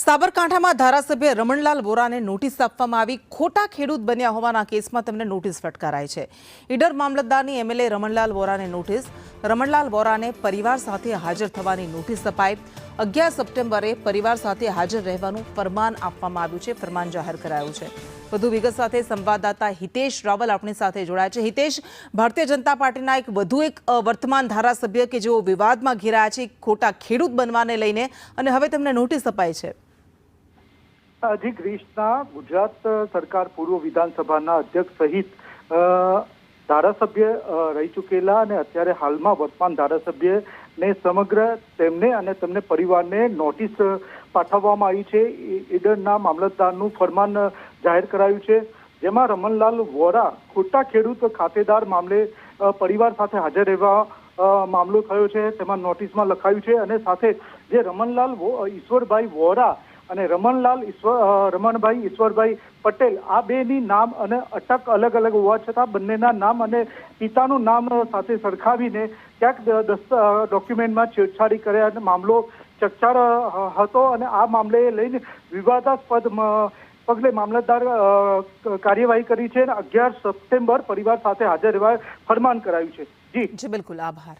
સાબરકાંઠામાં ધારાસભ્ય રમણલાલ વોરાને નોટિસ આપવામાં આવી. ખોટા ખેડૂત બન્યા હોવાના કેસમાં તેમને નોટિસ ફટકારાઈ છે. ઈડર મામલતદારની એમએલએ રમણલાલ વોરાને નોટિસ. રમણલાલ વોરાને પરિવાર સાથે હાજર થવાની નોટિસ અપાઈ. 11 સપ્ટેમ્બરે પરિવાર સાથે હાજર રહેવાનું ફરમાન આપવામાં આવ્યું છે. ફરમાન જાહેર કરાયું છે. વધુ વિગત સાથે સંવાદદાતા હિતેશ રાવલ આપણી સાથે જોડાયા છે. હિતેશ, ભારતીય જનતા પાર્ટીના વધુ એક વર્તમાન ધારાસભ્ય કે જેઓ વિવાદમાં ઘેરાયા છે ખોટા ખેડૂત બનવાને લઈને, અને હવે તેમને નોટિસ અપાઈ છે. જી ગ્રીસના ગુજરાત સરકાર પૂર્વ વિધાનસભાના અધ્યક્ષ સહિત ધારાસભ્ય રહી ચૂકેલા અને અત્યારે હાલમાં વર્તમાન ધારાસભ્યને સમગ્ર તેમને અને તેમને પરિવારને નોટિસ પાઠવવામાં આવી છે. ઈડરના મામલતદારનું ફરમાન જાહેર કરાયું છે, જેમાં રમણલાલ વોરા ખોટા ખેડૂત ખાતેદાર મામલે પરિવાર સાથે હાજર રહેવા મામલો થયો છે. તેમાં નોટિસમાં લખાયું છે અને સાથે જે રમણલાલ ઈશ્વરભાઈ વોરા અને રમણભાઈ ઈશ્વરભાઈ પટેલ, આ બેની નામ અને અટક અલગ અલગ હોવા છતાં બંનેના નામ અને પિતાનું નામ સાથે સરખાવીને ક્યાંક ડોક્યુમેન્ટમાં છેડછાડી કર્યા મામલો ચકચાર હતો અને આ મામલે લઈને વિવાદાસ્પદ પગલે મામલતદાર કાર્યવાહી કરી છે અને 11 સપ્ટેમ્બર પરિવાર સાથે હાજર રહેવા ફરમાન કરાયું છે. જી બિલકુલ, આભાર.